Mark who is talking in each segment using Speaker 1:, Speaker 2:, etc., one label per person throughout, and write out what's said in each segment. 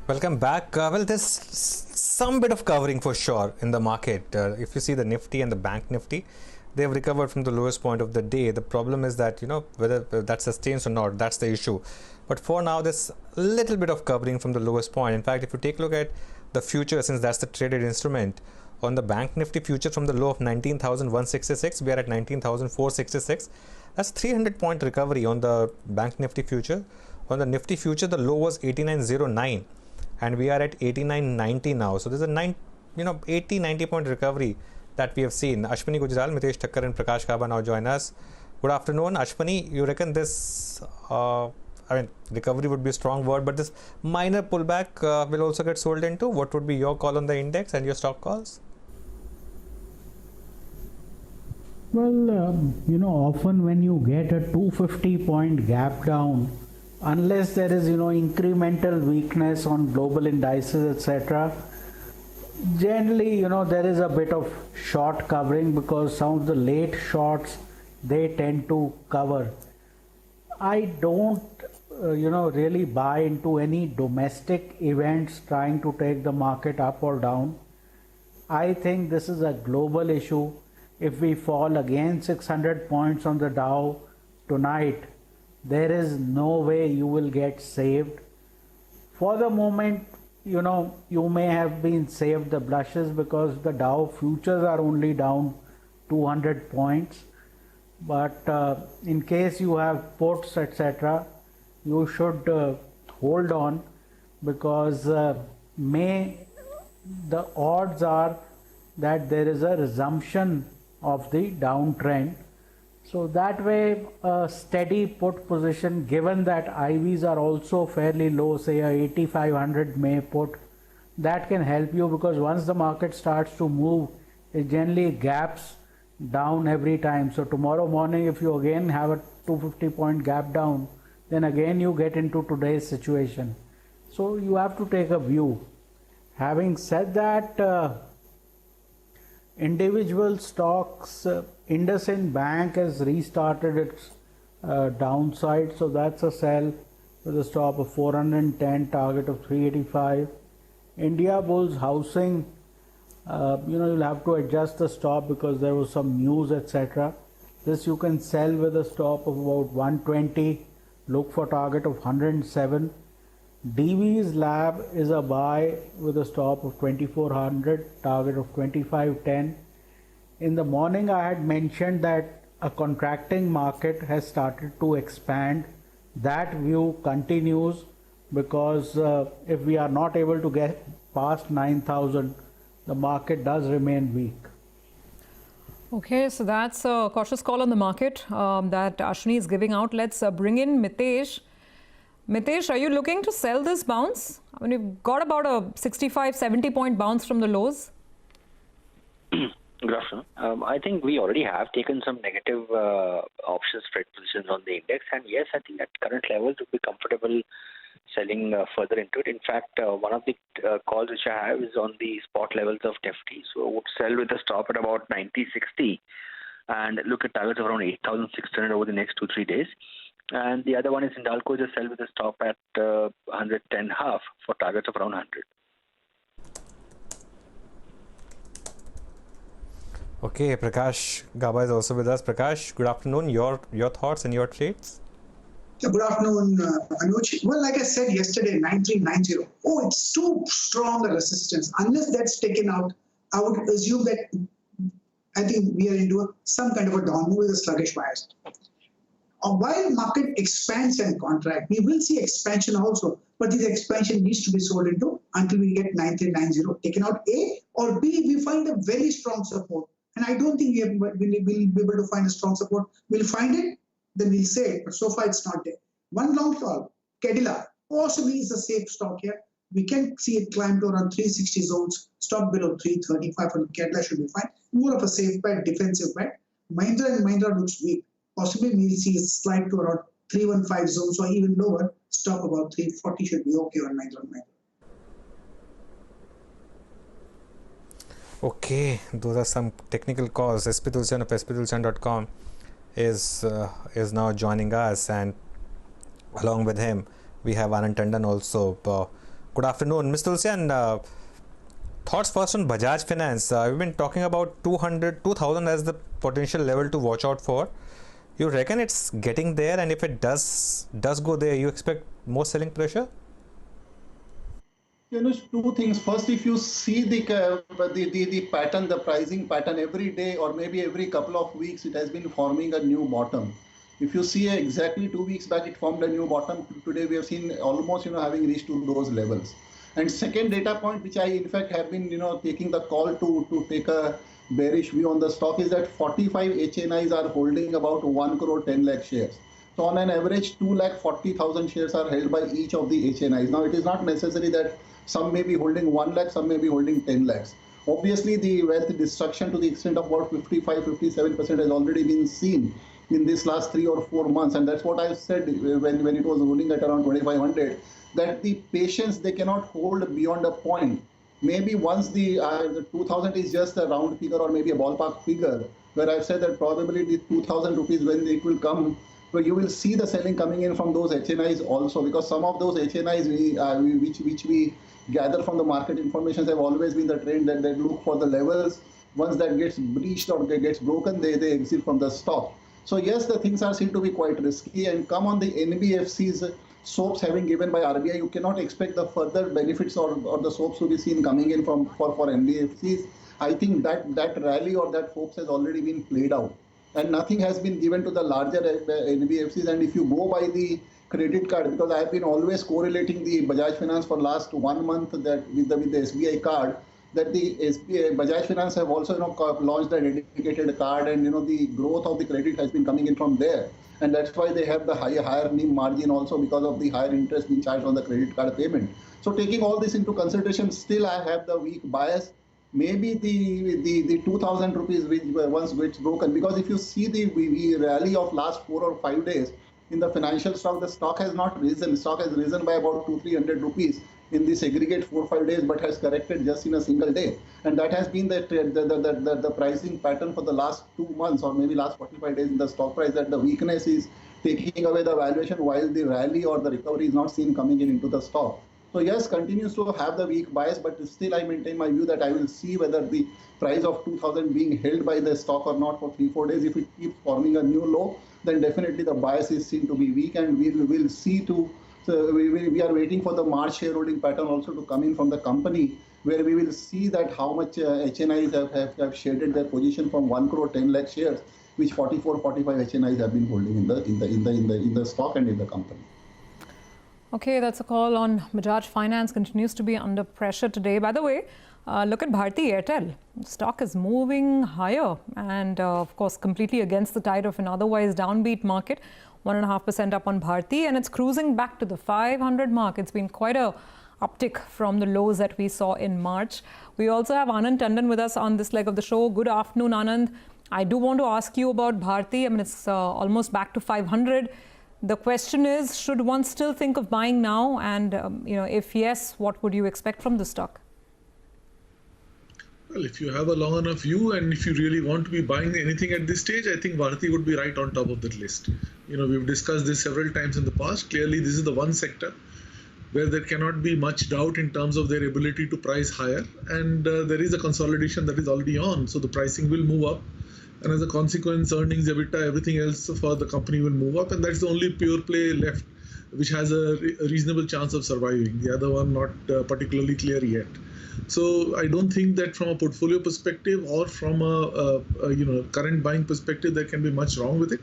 Speaker 1: Welcome back. Well, there's some bit of covering for sure in the market. If you see the Nifty and the Bank Nifty, they've recovered from the lowest point of the day. The problem is that, whether that sustains or not, that's the issue. But for now, there's a little bit of covering from the lowest point. In fact, if you take a look at the future, since that's the traded instrument, on the Bank Nifty future from the low of 19,166, we are at 19,466. That's 300-point recovery on the Bank Nifty future. On the Nifty future, the low was 8909. And we are at 89.90 now. So there's a 80-90 point recovery that we have seen. Ashwini Gujral, Mitesh Thakkar and Prakash Gaba now join us. Good afternoon. Ashwini, you reckon this, recovery would be a strong word, but this minor pullback will also get sold into? What would be your call on the index and your stock calls?
Speaker 2: Well, often when you get a 250 point gap down, unless there is incremental weakness on global indices, etc., generally there is a bit of short covering because some of the late shorts they tend to cover. I don't really buy into any domestic events trying to take the market up or down. I think this is a global issue. If we fall again 600 points on the Dow tonight, there is no way you will get saved. For the moment, you may have been saved the blushes because the Dow futures are only down 200 points. But in case you have puts, etc., you should hold on because the odds are that there is a resumption of the downtrend. So that way, a steady put position, given that IVs are also fairly low, say a 8500 May put, that can help you because once the market starts to move, it generally gaps down every time. So tomorrow morning, if you again have a 250 point gap down, then again you get into today's situation. So you have to take a view. Having said that, individual stocks, IndusInd Bank has restarted its downside, so that's a sell with a stop of 410, target of 385. Indiabulls Housing, you'll have to adjust the stop because there was some news, etc. This you can sell with a stop of about 120, look for target of 107. DV's Lab is a buy with a stop of 2400, target of 2510. In the morning, I had mentioned that a contracting market has started to expand. That view continues because if we are not able to get past 9,000, the market does remain weak.
Speaker 3: Okay, so that's a cautious call on the market that Ashwini is giving out. Let's bring in Mitesh. Mitesh, are you looking to sell this bounce? I mean, you've got about a 65-70 point bounce from the lows.
Speaker 4: Good afternoon. I think we already have taken some negative option spread positions on the index, and yes, I think at current levels would be comfortable selling further into it. In fact, one of the calls which I have is on the spot levels of Nifty, so I would sell with a stop at about 90.60 and look at targets of around 8,600 over the next 2-3 days. And the other one is Hindalco, just sell with a stop at 110.5 for targets of around 100.
Speaker 1: Okay, Prakash Gaba is also with us. Prakash, good afternoon. Your thoughts and your trades?
Speaker 5: Yeah, good afternoon, Anuj. Well, like I said yesterday, 9390. Oh, it's too strong a resistance. Unless that's taken out, I would assume that I think we are into some kind of a down move with a sluggish bias. While market expands and contract, we will see expansion also, but this expansion needs to be sold into until we get 9390 taken out. A or B, we find a very strong support. And I don't think we'll be able to find a strong support. We'll find it, then we'll say it, but so far it's not there. One long call, Cadila, possibly is a safe stock here. We can see it climb to around 360 zones, stop below 335 for Cadila should be fine. More of a safe bet, defensive bet. Mahindra and Mahindra looks weak. Possibly we'll see a slide to around 315 zones or even lower, stop about 340 should be okay on Mahindra and Mahindra.
Speaker 1: Okay, those are some technical calls. SP Tulsian of sptulsian.com is now joining us, and along with him we have Anand Tandon also. Good afternoon, Mr. Tulsian. Thoughts first on Bajaj Finance. We've been talking about 2,000 as the potential level to watch out for. You reckon it's getting there, and if it does go there, you expect more selling pressure?
Speaker 6: Two things. First, if you see the pattern, the pricing pattern every day or maybe every couple of weeks, it has been forming a new bottom. If you see exactly 2 weeks back, it formed a new bottom. Today, we have seen almost, having reached to those levels. And second data point, which I in fact have been, taking the call to take a bearish view on the stock, is that 45 HNIs are holding about 1 crore 10 lakh shares. So on an average, 2,40,000 shares are held by each of the HNIs. Now, it is not necessary that some may be holding 1 lakh, some may be holding 10 lakhs. Obviously, the wealth destruction to the extent of about 55-57% has already been seen in this last 3 or 4 months. And that's what I said when it was ruling at around 2,500, that the patience, they cannot hold beyond a point. Maybe once the 2,000 is just a round figure or maybe a ballpark figure, where I've said that probably the 2,000 rupees, when it will come, so you will see the selling coming in from those HNIs also, because some of those HNIs which we gather from the market information have always been the trend that they look for the levels. Once that gets breached or gets broken, they exit from the stock. So yes, the things are seen to be quite risky, and come on the NBFCs, soaps having given by RBI, you cannot expect the further benefits or the soaps to be seen coming in for NBFCs. I think that rally or that hopes has already been played out, and nothing has been given to the larger NBFCs. And if you go by the credit card, because I have been always correlating the Bajaj Finance for last 1 month that with the SBI card, that the Bajaj Finance have also launched a dedicated card, and the growth of the credit has been coming in from there, and that's why they have the higher NIM margin also, because of the higher interest being charged on the credit card payment. So taking all this into consideration, still I have the weak bias. Maybe the 2,000 rupees which once gets broken, because if you see the rally of last 4 or 5 days in the financial stock, the stock has not risen. The stock has risen by about 200-300 rupees in this aggregate 4 or 5 days, but has corrected just in a single day. And that has been the pricing pattern for the last 2 months or maybe last 45 days in the stock price, that the weakness is taking away the valuation while the rally or the recovery is not seen coming into the stock. So yes, continues to have the weak bias, but still I maintain my view that I will see whether the price of 2,000 being held by the stock or not for 3-4 days. If it keeps forming a new low, then definitely the bias is seen to be weak, and we will see to. So we are waiting for the March shareholding pattern also to come in from the company, where we will see that how much HNIs have shaded their position from 1 crore 10 lakh shares, which 44-45 HNIs have been holding in the stock and in the company.
Speaker 3: Okay, that's a call on Bajaj Finance. Continues to be under pressure today. By the way, look at Bharti Airtel. Stock is moving higher and, of course, completely against the tide of an otherwise downbeat market. 1.5% up on Bharti, and it's cruising back to the 500 mark. It's been quite a uptick from the lows that we saw in March. We also have Anand Tandon with us on this leg of the show. Good afternoon, Anand. I do want to ask you about Bharti. I mean, it's almost back to 500. The question is, should one still think of buying now? And, if yes, what would you expect from the stock?
Speaker 7: Well, if you have a long enough view and if you really want to be buying anything at this stage, I think Bharti would be right on top of that list. We've discussed this several times in the past. Clearly, this is the one sector where there cannot be much doubt in terms of their ability to price higher. And there is a consolidation that is already on. So the pricing will move up. And as a consequence, earnings, EBITDA, everything else for the company will move up. And that's the only pure play left which has a reasonable chance of surviving. The other one not particularly clear yet. So I don't think that from a portfolio perspective or from a current buying perspective there can be much wrong with it.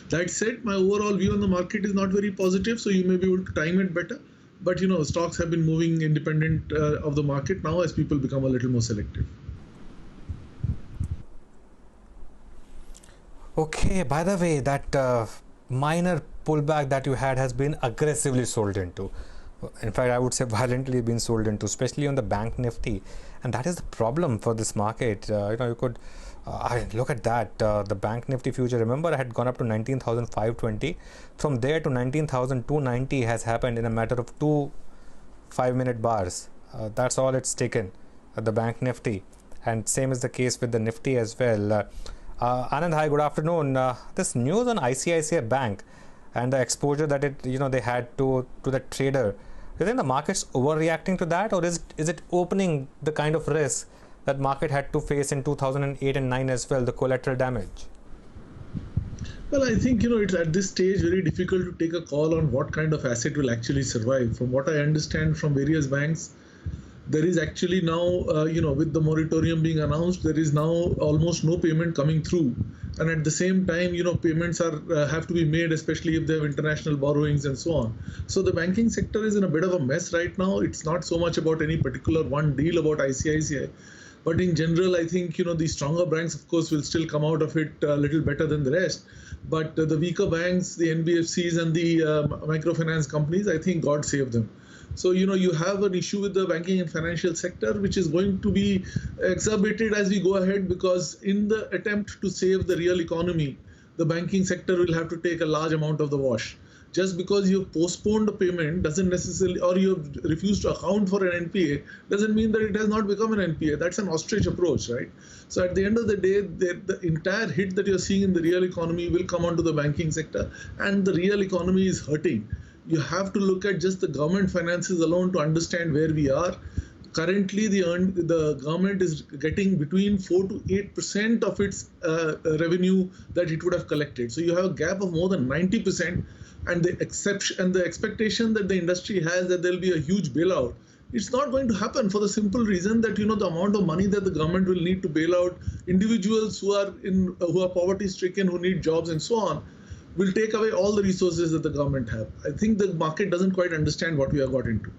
Speaker 7: That said, my overall view on the market is not very positive, so you may be able to time it better. But stocks have been moving independent of the market now as people become a little more selective.
Speaker 1: Okay, by the way, that minor pullback that you had has been aggressively sold into. In fact, I would say violently been sold into, especially on the bank nifty, and that is the problem for this market. You could look at that. The bank nifty future, remember, had gone up to 19,520. From there to 19,290 has happened in a matter of 2 5-minute bars. That's all it's taken, the bank nifty, and same is the case with the nifty as well. Anand, hi, good afternoon. This news on ICICI Bank and the exposure that they had to the trader you think the market's overreacting to that, or is it opening the kind of risk that market had to face in 2008 and 9 as well, the collateral damage?
Speaker 7: Well, I think, it's at this stage very difficult to take a call on what kind of asset will actually survive. From what I understand from various banks, there is actually now, with the moratorium being announced, there is now almost no payment coming through. And at the same time, payments have to be made, especially if they have international borrowings and so on. So the banking sector is in a bit of a mess right now. It's not so much about any particular one deal about ICICI. But in general, I think, the stronger banks, of course, will still come out of it a little better than the rest. But the weaker banks, the NBFCs and the microfinance companies, I think God save them. So, you have an issue with the banking and financial sector, which is going to be exacerbated as we go ahead, because in the attempt to save the real economy, the banking sector will have to take a large amount of the wash. Just because you've postponed a payment doesn't necessarily, or you've refused to account for an NPA, doesn't mean that it has not become an NPA. That's an ostrich approach, right? So at the end of the day, the entire hit that you're seeing in the real economy will come onto the banking sector, and the real economy is hurting. You have to look at just the government finances alone to understand where we are. Currently, the government is getting between 4 to 8% of its revenue that it would have collected. So you have a gap of more than 90%. And the expectation that the industry has that there will be a huge bailout, it's not going to happen, for the simple reason that the amount of money that the government will need to bail out individuals who are poverty stricken, who need jobs and so on, will take away all the resources that the government have. I think the market doesn't quite understand what we have got into.